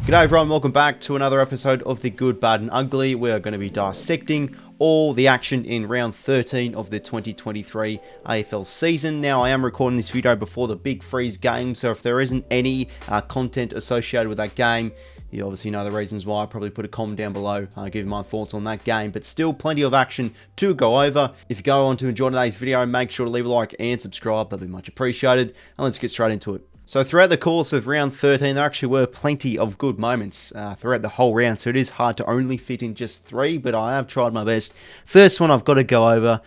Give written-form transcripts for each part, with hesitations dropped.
G'day everyone, welcome back to another episode of the Good, Bad and Ugly. We are going to be dissecting all the action in round 13 of the 2023 AFL season. Now, I am recording this video before the big freeze game, so if there isn't any content associated with that game, you obviously know the reasons why. I probably put a comment down below giving my thoughts on that game, but still plenty of action to go over. If you go on to enjoy today's video, make sure to leave a like and subscribe. That'd be much appreciated. And let's get straight into it. So throughout the course of round 13, there actually were plenty of good moments throughout the whole round, so it is hard to only fit in just three, but I have tried my best. First one I've got to go over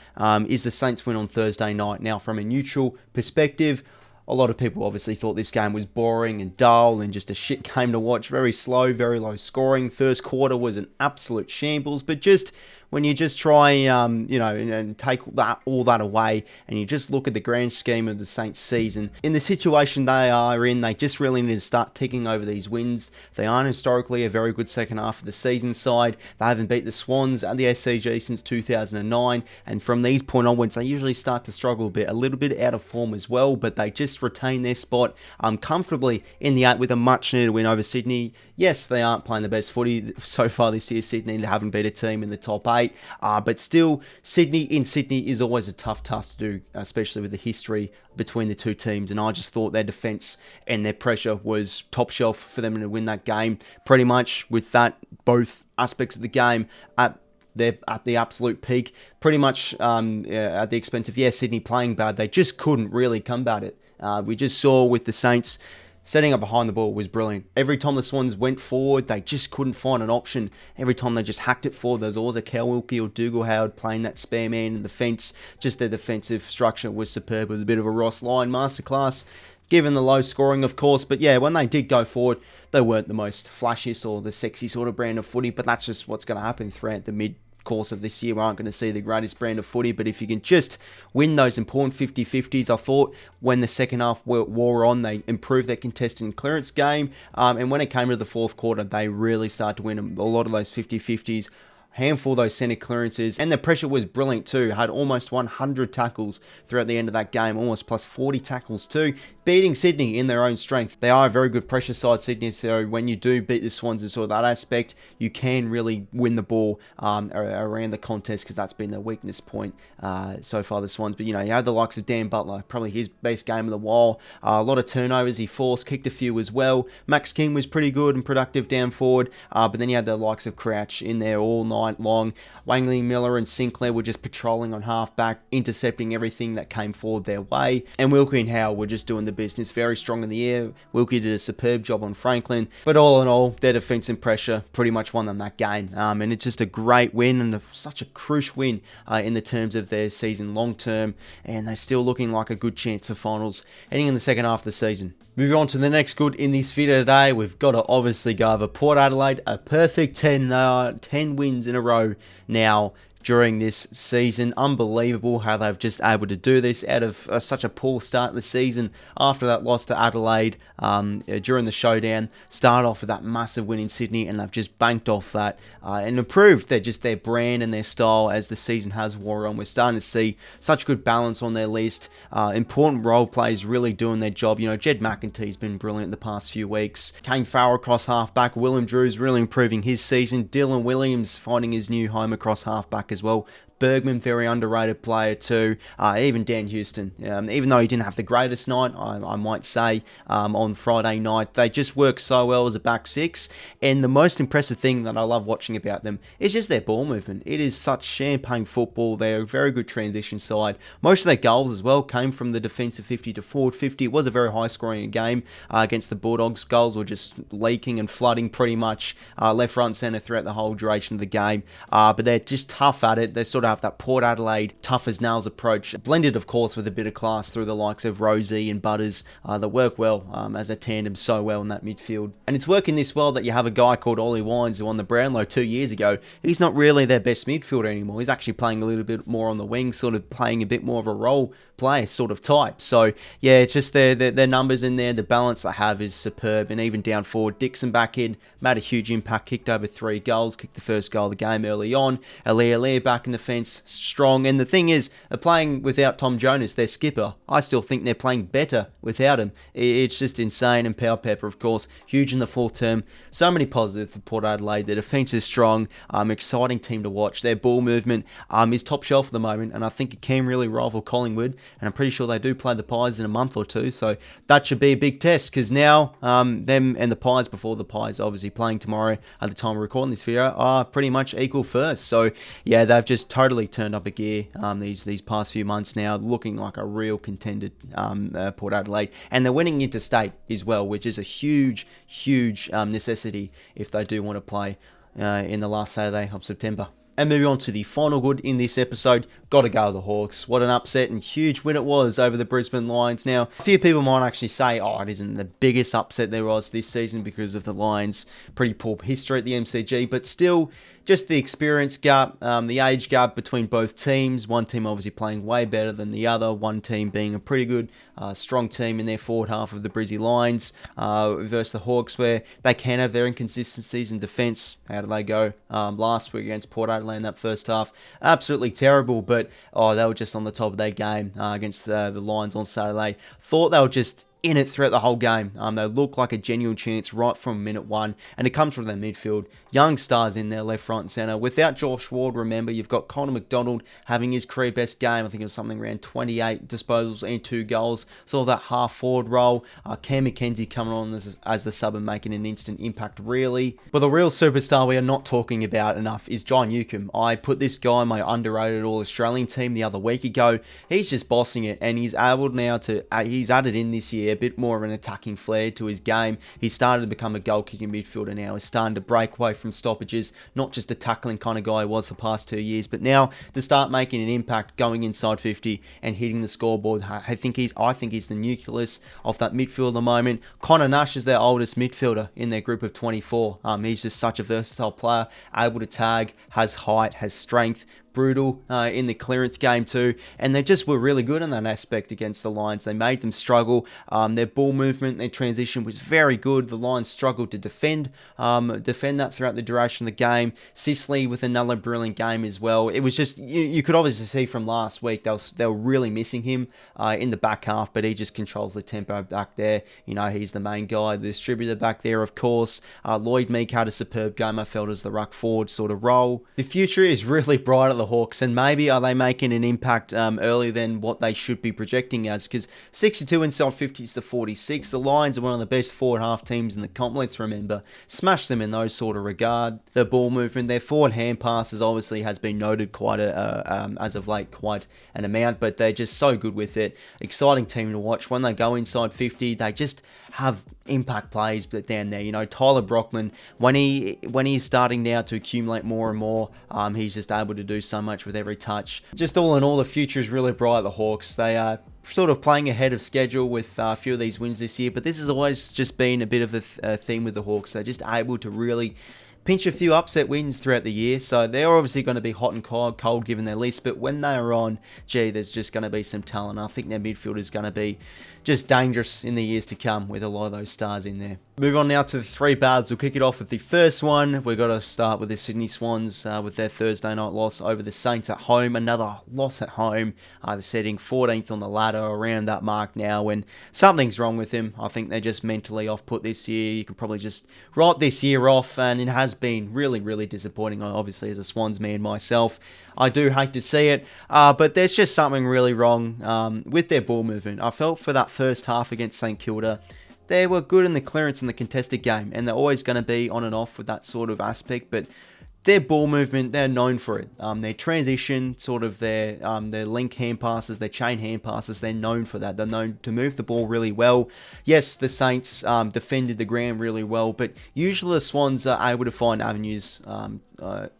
is the Saints win on Thursday night. Now, from a neutral perspective, a lot of people obviously thought this game was boring and dull and just a shit game to watch. Very slow, very low scoring. First quarter was an absolute shambles, but just when you just try, and take all that away, and you just look at the grand scheme of the Saints season, in the situation they are in, they just really need to start ticking over these wins. They aren't historically a very good second half of the season side. They haven't beat the Swans at the SCG since 2009, and from these point onwards, they usually start to struggle a bit, a little bit out of form as well, but they just retain their spot comfortably in the 8 with a much needed win over Sydney. Yes, they aren't playing the best footy so far this year. Sydney haven't beat a team in the top 8. But still, Sydney is always a tough task to do, especially with the history between the two teams. And I just thought their defense and their pressure was top shelf for them to win that game. Pretty much with that, both aspects of the game at the absolute peak, pretty much at the expense of, Sydney playing bad. They just couldn't really combat it. We just saw with the Saints, setting up behind the ball was brilliant. Every time the Swans went forward, they just couldn't find an option. Every time they just hacked it forward, there's always a 𝐓𝐴𝐿 or 𝐷𝐿𝐻𝐿 playing that spare man in the fence. Just their defensive structure was superb. It was a bit of a Ross Lyon masterclass, given the low scoring, of course. But yeah, when they did go forward, they weren't the most flashiest or the sexy sort of brand of footy, but that's just what's going to happen throughout the mid-course of this year. We aren't going to see the greatest brand of footy, but if you can just win those important 50-50s, I thought when the second half wore on, they improved their contested and clearance game, and when it came to the fourth quarter, they really started to win a lot of those 50-50s. Handful of those centre clearances, and the pressure was brilliant too. Had almost 100 tackles throughout the end of that game, almost plus 40 tackles too, beating Sydney in their own strength. They are a very good pressure side, Sydney, so when you do beat the Swans in sort of that aspect, you can really win the ball around the contest, because that's been their weakness point so far, the Swans. But you had the likes of Dan Butler, probably his best game of the while. A lot of turnovers he forced, kicked a few as well. Max King was pretty good and productive down forward, but then you had the likes of Crouch in there all night long. Wangley, Miller and Sinclair were just patrolling on halfback, intercepting everything that came forward their way. And 𝐓𝐿𝐻𝐿 and 𝐻𝐿 were just doing the business, very strong in the air. 𝐓𝐿𝐻𝐿 did a superb job on Franklin. But all in all, their defense and pressure pretty much won them that game. And it's just a great win, and such a crucial win in the terms of their season long term. And they're still looking like a good chance for finals heading in the second half of the season. Moving on to the next good in this video today, we've got to obviously go over Port Adelaide, a perfect 10 wins in a row now during this season. Unbelievable how they've just able to do this out of such a poor start to the season after that loss to Adelaide during the showdown. Started off with that massive win in Sydney, and they've just banked off that and improved their brand and their style as the season has wore on. We're starting to see such good balance on their list. Important role players really doing their job. Jed McEntee's been brilliant the past few weeks. Kane Farrell across halfback. Willem Drew's really improving his season. Dylan Williams finding his new home across halfback as well. Bergman, very underrated player too. Even Dan Houston, even though he didn't have the greatest night, I might say, on Friday night, they just work so well as a back six. And the most impressive thing that I love watching about them is just their ball movement. It is such champagne football. They're a very good transition side. Most of their goals as well came from the defensive 50 to forward 50. It was a very high scoring game against the Bulldogs. Goals were just leaking and flooding pretty much left, right and centre throughout the whole duration of the game. But they're just tough at it. They sort of have that Port Adelaide tough as nails approach, blended of course with a bit of class through the likes of Rosie and Butters that work well as a tandem so well in that midfield. And it's working this well that you have a guy called Ollie Wines who won the Brownlow 2 years ago. He's not really their best midfielder anymore. He's actually playing a little bit more on the wing, sort of playing a bit more of a role player sort of type. So yeah, it's just their numbers in there. The balance they have is superb. And even down forward, Dixon back in, made a huge impact, kicked over 3 goals, kicked the first goal of the game early on. 𝐼𝐻𝐿𝐻 back in defence, strong. And the thing is, they're playing without Tom Jonas, their skipper. I still think they're playing better without him. It's just insane. And 𝐵𝐴, of course, huge in the fourth term. So many positives for Port Adelaide. Their defence is strong. Exciting team to watch. Their ball movement is top shelf at the moment, and I think it can really rival Collingwood. And I'm pretty sure they do play the Pies in a month or two, so that should be a big test, because now them and the Pies, before the Pies obviously playing tomorrow at the time of recording this video, are pretty much equal first. So yeah, they've just totally turned up a gear these past few months now, looking like a real contender, Port Adelaide, and they're winning interstate as well, which is a huge necessity if they do want to play in the last Saturday of September. And moving on to the final good in this episode, got to go to the Hawks. What an upset and huge win it was over the Brisbane Lions. Now, a few people might actually say, oh, it isn't the biggest upset there was this season because of the Lions' pretty poor history at the MCG, but still, just the experience gap, the age gap between both teams. One team obviously playing way better than the other. One team being a pretty good, strong team in their forward half of the Brizzy Lions versus the Hawks, where they can have their inconsistencies in defence. How did they go last week against Port Adelaide in that first half? Absolutely terrible, but they were just on the top of their game against the Lions on Saturday. Thought they were just in it throughout the whole game. They look like a genuine chance right from minute one, and it comes from their midfield. Young stars in there, left, right and centre. Without Josh Ward, remember, you've got Connor McDonald having his career best game. I think it was something around 28 disposals and 2 goals. Sort of that half-forward role. Cam Mackenzie coming on as the sub and making an instant impact, really. But the real superstar we are not talking about enough is John Newcombe. I put this guy in my underrated All-Australian team the other week ago. He's just bossing it, and he's able now to... he's added in this year a bit more of an attacking flair to his game. He's started to become a goal-kicking midfielder now. He's starting to break away from stoppages, not just a tackling kind of guy he was the past 2 years, but now to start making an impact, going inside 50 and hitting the scoreboard. I think he's the nucleus of that midfield at the moment. Connor Nash is their oldest midfielder in their group of 24. He's just such a versatile player, able to tag, has height, has strength, brutal in the clearance game too, and they just were really good in that aspect against the Lions. They made them struggle. Their ball movement, their transition was very good. The Lions struggled to defend that throughout the duration of the game. Sicily with another brilliant game as well. It was just, you could obviously see from last week they were really missing him in the back half, but he just controls the tempo back there. You know, he's the main guy, the distributor back there, of course. Lloyd Meek had a superb game, I felt, as the ruck forward sort of role. The future is really bright at the Hawks, and maybe are they making an impact earlier than what they should be projecting as, because 62 inside 50s to 46. The Lions are one of the best forward half teams in the comp, let's remember. Smash them in those sort of regard. Their ball movement, their forward hand passes obviously has been noted quite as of late, quite an amount, but they're just so good with it. Exciting team to watch. When they go inside 50, they just have impact plays down there. You know, Tyler Brockman, when he's starting now to accumulate more and more, he's just able to do so much with every touch. Just all in all, the future is really bright at the Hawks. They are sort of playing ahead of schedule with a few of these wins this year, but this has always just been a bit of a theme with the Hawks. They're just able to really pinch a few upset wins throughout the year, so they're obviously going to be hot and cold given their list, but when they are on, gee, there's just going to be some talent. I think their midfield is going to be just dangerous in the years to come with a lot of those stars in there. Move on now to the 3 bads. We'll kick it off with the first one. We've got to start with the Sydney Swans with their Thursday night loss over the Saints at home. Another loss at home. They're sitting 14th on the ladder, around that mark now, and something's wrong with them. I think they're just mentally off put this year. You can probably just write this year off, and it has been really, really disappointing. Obviously, as a Swans man myself, I do hate to see it, but there's just something really wrong with their ball movement. I felt for that first half against St Kilda, they were good in the clearance and the contested game, and they're always going to be on and off with that sort of aspect, but their ball movement, they're known for it. Their transition, sort of their link hand passes, their chain hand passes, they're known for that. They're known to move the ball really well. Yes, the Saints defended the ground really well, but usually the Swans are able to find avenues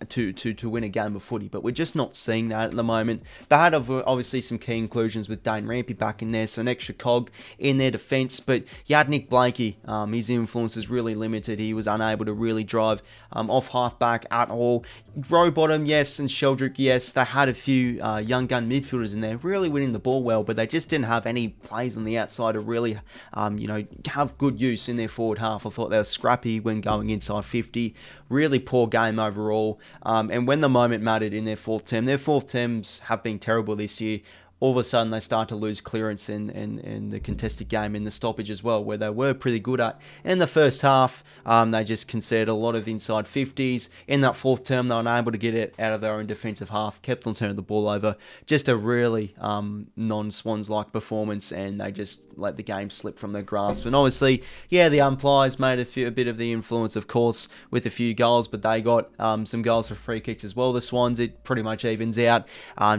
to win a game of footy, but we're just not seeing that at the moment. They had obviously some key inclusions with Dane Rampy back in there, so an extra cog in their defence, but you had Nick Blakey. His influence is really limited. He was unable to really drive off half-back at at all. Rowbottom, yes, and Sheldrick, yes. They had a few young gun midfielders in there, really winning the ball well, but they just didn't have any plays on the outside to really, have good use in their forward half. I thought they were scrappy when going inside 50. Really poor game overall. And when the moment mattered in their fourth terms have been terrible this year. All of a sudden they start to lose clearance in the contested game, in the stoppage as well, where they were pretty good at. In the first half, they just conceded a lot of inside 50s. In that fourth term, they were unable to get it out of their own defensive half, kept on turning the ball over. Just a really non-Swans-like performance, and they just let the game slip from their grasp. And obviously, yeah, the umpires made a bit of the influence, of course, with a few goals, but they got some goals for free kicks as well. The Swans, it pretty much evens out.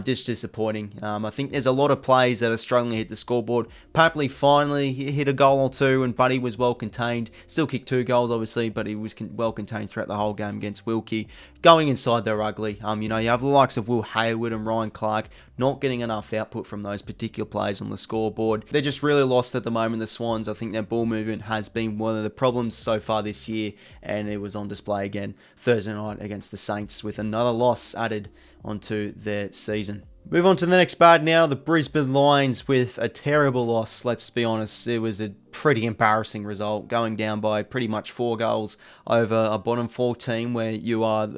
Just disappointing. I think there's a lot of plays that are struggling to hit the scoreboard. Papley finally hit a goal or two, and Buddy was well contained. Still kicked 2 goals, obviously, but he was well contained throughout the whole game against 𝐓𝐴𝐿𝐶𝐞. Going inside, they're ugly. You have the likes of Will Hayward and Ryan Clark not getting enough output from those particular plays on the scoreboard. They're just really lost at the moment, the Swans. I think their ball movement has been one of the problems so far this year, and it was on display again Thursday night against the Saints, with another loss added onto their season. Move on to the next bad now, the Brisbane Lions with a terrible loss. Let's be honest, it was a pretty embarrassing result, going down by pretty much 4 goals over a bottom 4 team where you are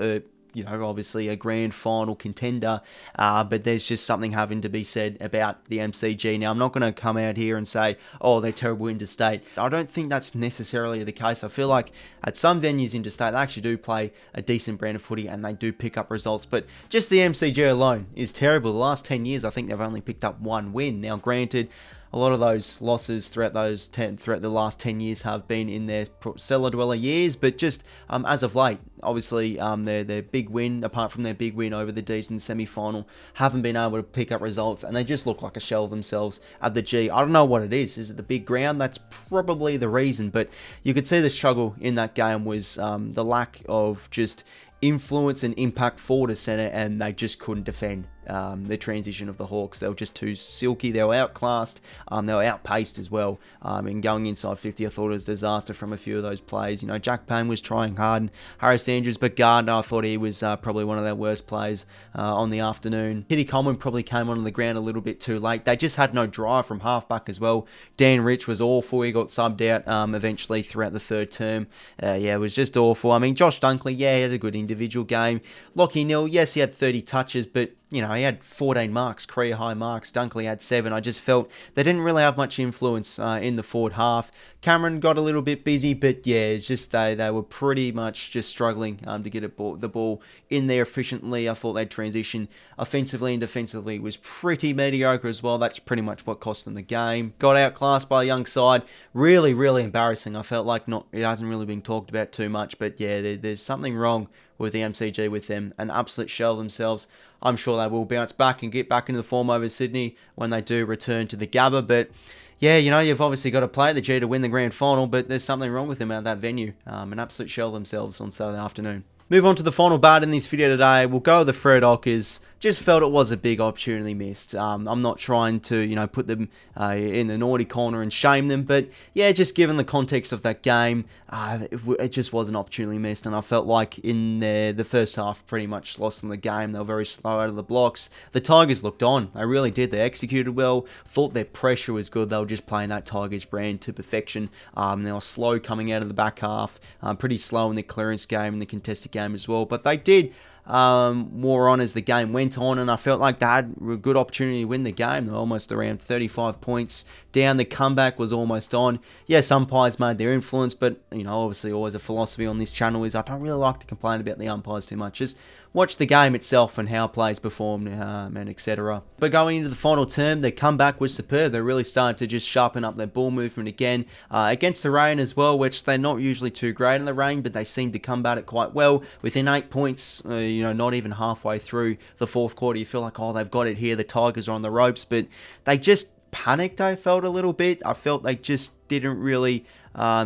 obviously a grand final contender, but there's just something having to be said about the MCG. Now, I'm not going to come out here and say, oh, they're terrible interstate. I don't think that's necessarily the case. I feel like at some venues interstate, they actually do play a decent brand of footy and they do pick up results, but just the MCG alone is terrible. The last 10 years, I think they've only picked up 1 win. Now, granted, a lot of those losses throughout the last 10 years have been in their cellar dweller years, but just as of late, obviously their big win, apart from their big win over the D's in the semi-final, haven't been able to pick up results, and they just look like a shell of themselves at the G. I don't know what it is. Is it the big ground? That's probably the reason, but you could see the struggle in that game was the lack of just influence and impact forward to centre, and they just couldn't defend the transition of the Hawks. They were just too silky. They were outclassed. They were outpaced as well. And going inside 50, I thought it was a disaster from a few of those plays. Jack Payne was trying hard, and Harris Andrews, but Gardner, I thought he was probably one of their worst plays on the afternoon. Kitty Coleman probably came on the ground a little bit too late. They just had no drive from halfback as well. Dan Rich was awful. He got subbed out eventually throughout the third term. It was just awful. I mean, Josh Dunkley, he had a good individual game. Lachie Neale, yes, he had 30 touches, but he had 14 marks, career high marks. Dunkley had 7. I just felt they didn't really have much influence in the forward half. Cameron got a little bit busy, but yeah, it's just they were pretty much just struggling to get the ball in there efficiently. I thought their transition offensively and defensively was pretty mediocre as well. That's pretty much what cost them the game. Got outclassed by a young side. Really, really embarrassing. I felt like it hasn't really been talked about too much, but yeah, there's something wrong with the MCG with them. An absolute shell of themselves. I'm sure they will bounce back and get back into the form over Sydney when they do return to the Gabba. But yeah, you've obviously got to play at the G to win the grand final, but there's something wrong with them at that venue. An absolute shell of themselves on Saturday afternoon. Move on to the final bad in this video today. We'll go with the Fred Ockers. Just felt it was a big opportunity missed. I'm not trying to, put them in the naughty corner and shame them, but yeah, just given the context of that game, it just was an opportunity missed, and I felt like in the first half, pretty much lost in the game. They were very slow out of the blocks. The Tigers looked on. They really did. They executed well. Thought their pressure was good. They were just playing that Tigers brand to perfection. They were slow coming out of the back half. Pretty slow in the clearance game and the contested game as well, but they did more on as the game went on, and I felt like they had a good opportunity to win the game. They were almost around 35 points down. The comeback was almost on. Yes, umpires made their influence, but obviously always a philosophy on this channel is I don't really like to complain about the umpires too much. Just watch the game itself and how players performed and etc. But going into the final term, their comeback was superb. They really started to just sharpen up their ball movement again against the rain as well, which they're not usually too great in the rain, but they seem to combat it quite well. Within 8 points, not even halfway through the fourth quarter, you feel like, oh, they've got it here. The Tigers are on the ropes, but they just panicked. I felt a little bit. I felt they just didn't really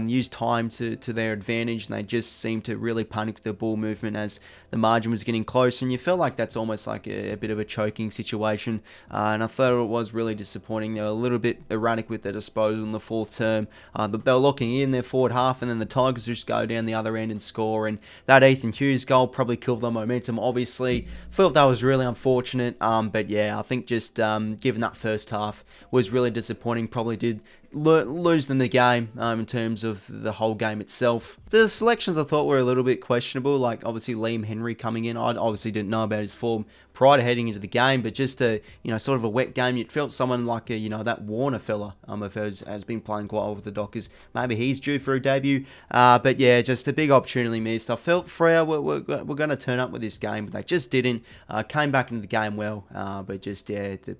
use time to their advantage, and they just seemed to really panic with their ball movement as the margin was getting close, and you felt like that's almost like a bit of a choking situation, and I thought it was really disappointing. They were a little bit erratic with their disposal in the fourth term. They were locking in their forward half, and then the Tigers just go down the other end and score, and that Ethan Hughes goal probably killed their momentum, obviously. Felt that was really unfortunate, but yeah, I think just given that first half was really disappointing, probably did lose them the game in terms of the whole game itself. The selections I thought were a little bit questionable, like obviously Liam Henry coming in. I obviously didn't know about his form prior to heading into the game, but just a sort of a wet game, you felt someone like that Warner fella has been playing quite well with the Dockers. Maybe he's due for a debut, but yeah, just a big opportunity missed. I felt Freo were going to turn up with this game, but they just didn't. Came back into the game well, but just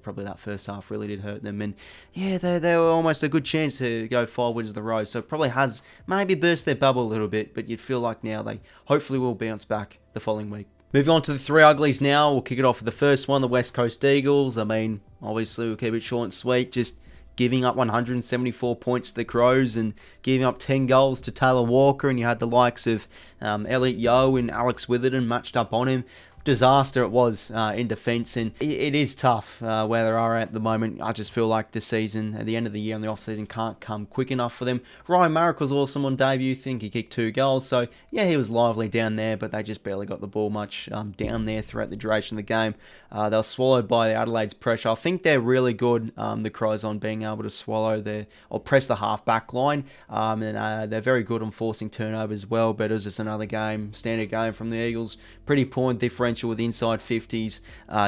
probably that first half really did hurt them, and yeah, they were almost a good chance to go 5 wins in the row, so it probably has maybe burst their bubble a little bit, but you'd feel like now they hopefully will bounce back the following week. Moving on to the three uglies now. We'll kick it off with the first one, the West Coast Eagles. I mean, obviously we'll keep it short and sweet, just giving up 174 points to the Crows and giving up 10 goals to Taylor Walker, and you had the likes of Elliot Yeo and Alex Witherden matched up on him. Disaster it was in defence, and it is tough where they are at the moment. I just feel like this season, at the end of the year and the off-season, can't come quick enough for them. Ryan Marrick was awesome on debut. I think he kicked 2 goals, so yeah, he was lively down there, but they just barely got the ball much down there throughout the duration of the game. They were swallowed by the Adelaide's pressure. I think they're really good, the Crows, on being able to swallow or press the half-back line, and they're very good on forcing turnovers as well, but it was just another game, standard game from the Eagles. Pretty poor differential with inside 50s,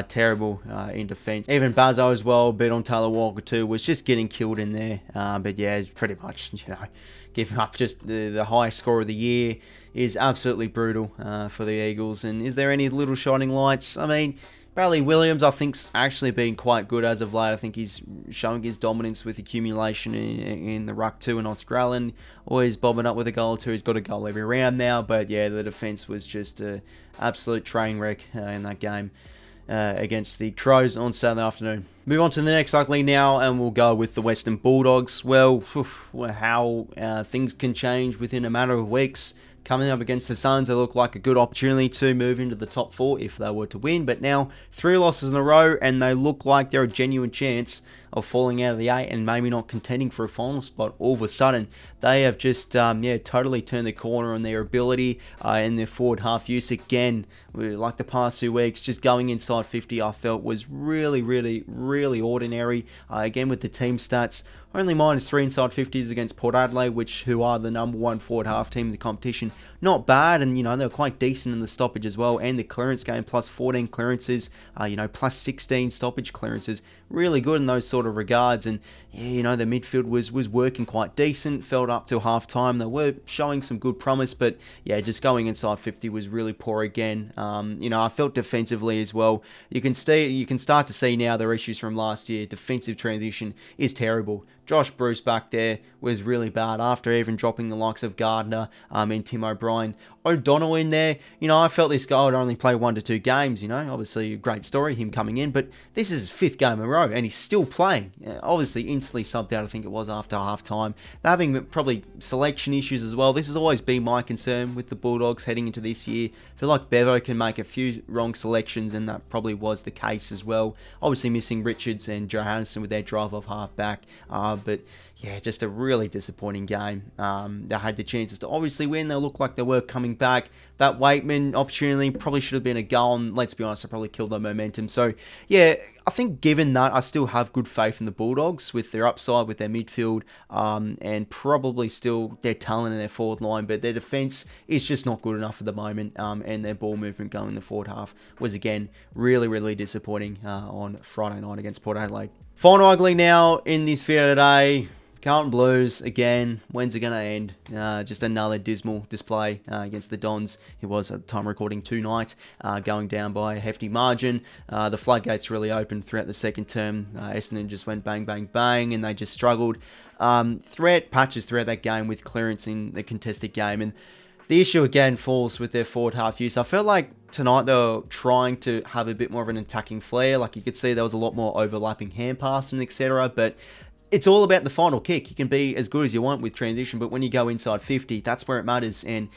terrible in defence. Even Bazzo as well, bit on Taylor Walker too, was just getting killed in there, but yeah, it's pretty much, giving up just the highest score of the year is absolutely brutal for the Eagles. And is there any little shining lights? I mean, Bradley Williams, I think, has actually been quite good as of late. I think he's showing his dominance with accumulation in the ruck too in Australian. Always bobbing up with a goal or two. He's got a goal every round now. But yeah, the defence was just an absolute train wreck in that game against the Crows on Saturday afternoon. Move on to the next ugly now, and we'll go with the Western Bulldogs. Well, how things can change within a matter of weeks. Coming up against the Suns, they look like a good opportunity to move into the top 4 if they were to win. But now, 3 losses in a row, and they look like they're a genuine chance of falling out of the 8 and maybe not contending for a final spot. All of a sudden, they have just totally turned the corner on their ability in their forward half use again. Like the past 2 weeks, just going inside 50, I felt was really, really, really ordinary. Again, with the team stats, only -3 inside 50s against Port Adelaide, who are the number 1 forward half team in the competition. Not bad, and they were quite decent in the stoppage as well, and the clearance game, plus 14 clearances, plus 16 stoppage clearances. Really good in those sort of regards, and yeah, the midfield was working quite decent. Felt up till half time. They were showing some good promise, but yeah, just going inside 50 was really poor again. I felt defensively as well. You can start to see now their issues from last year. Defensive transition is terrible. Josh Bruce back there was really bad after even dropping the likes of Gardner and Tim O'Brien. O'Donnell in there, I felt this guy would only play 1 to 2 games, obviously a great story, him coming in, but this is his 5th game in a row, and he's still playing. Obviously instantly subbed out, I think it was after half time. They're having probably selection issues as well. This has always been my concern with the Bulldogs heading into this year. I feel like Bevo can make a few wrong selections, and that probably was the case as well. Obviously missing Richards and Johannesson with their drive off half back, but yeah, just a really disappointing game. They had the chances to obviously win. They looked like they were coming back. That Waitman opportunity probably should have been a goal, and let's be honest, it probably killed their momentum. So yeah, I think given that, I still have good faith in the Bulldogs with their upside, with their midfield, and probably still their talent in their forward line, but their defence is just not good enough at the moment, and their ball movement going in the forward half was again really, really disappointing on Friday night against Port Adelaide. Final ugly now in this video today. Carlton Blues, again, when's it going to end? Just another dismal display against the Dons. It was, at the time recording, tonight, going down by a hefty margin. The floodgates really opened throughout the second term. Essendon just went bang, bang, bang, and they just struggled. Patches throughout that game with clearance in the contested game. And the issue, again, falls with their forward half use. I felt like tonight they were trying to have a bit more of an attacking flair. Like you could see there was a lot more overlapping hand passing, etc. But it's all about the final kick. You can be as good as you want with transition, but when you go inside 50, that's where it matters. And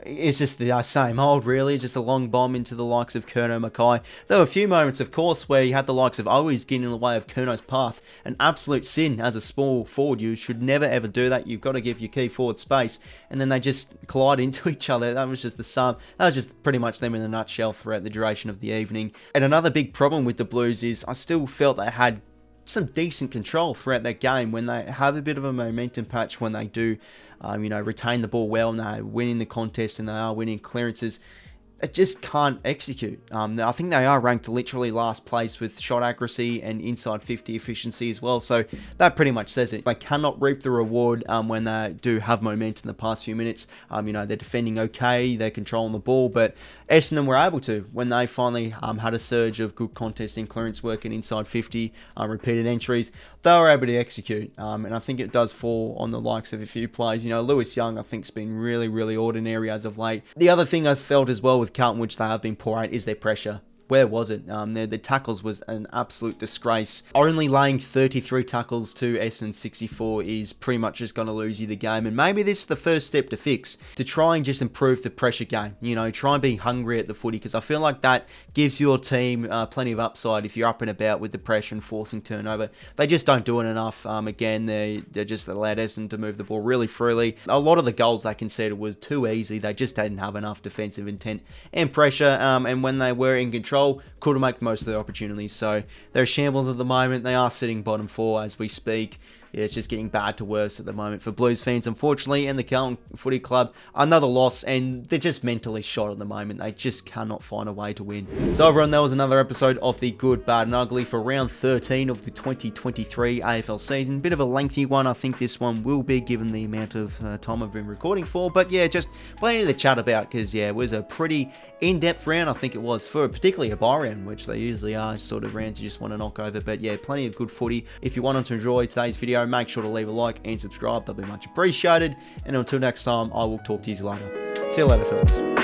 it's just the same old, really. Just a long bomb into the likes of Curnow Mackay. There were a few moments, of course, where you had the likes of always getting in the way of Curnow's path. An absolute sin as a small forward. You should never ever do that. You've got to give your key forward space. And then they just collide into each other. That was just the sum. That was just pretty much them in a nutshell throughout the duration of the evening. And another big problem with the Blues is I still felt they had some decent control throughout that game when they have a bit of a momentum patch, when they do retain the ball well and they're winning the contest and they are winning clearances. It just can't execute. I think they are ranked literally last place with shot accuracy and inside 50 efficiency as well. So that pretty much says it. They cannot reap the reward when they do have momentum in the past few minutes. They're defending okay, they're controlling the ball, but Essendon were able to when they finally had a surge of good contesting, clearance work and inside 50 repeated entries. They were able to execute, and I think it does fall on the likes of a few players. Lewis Young, I think, has been really, really ordinary as of late. The other thing I felt as well with Carlton, which they have been poor at, is their pressure. Where was it? The tackles was an absolute disgrace. Only laying 33 tackles to Essendon 64 is pretty much just going to lose you the game. And maybe this is the first step to fix, to try and just improve the pressure game. Try and be hungry at the footy, because I feel like that gives your team plenty of upside if you're up and about with the pressure and forcing turnover. They just don't do it enough. Again, they're just allowed Essendon to move the ball really freely. A lot of the goals they conceded was too easy. They just didn't have enough defensive intent and pressure. And when they were in control, couldn't make the most of the opportunities. So they're shambles at the moment. They are sitting bottom 4 as we speak. Yeah, it's just getting bad to worse at the moment for Blues fans, unfortunately. And the Carlton Footy Club, another loss, and they're just mentally shot at the moment. They just cannot find a way to win. So everyone, that was another episode of the Good, Bad and Ugly for round 13 of the 2023 AFL season. Bit of a lengthy one, I think this one will be, given the amount of time I've been recording for. But yeah, just plenty to chat about, because yeah, it was a pretty in-depth round, I think it was, for particularly a bye round, which they usually are sort of rounds you just want to knock over. But yeah, plenty of good footy. If you wanted to enjoy today's video, make sure to leave a like and subscribe. That'll be much appreciated. And until next time, I will talk to you later. See you later, fellas.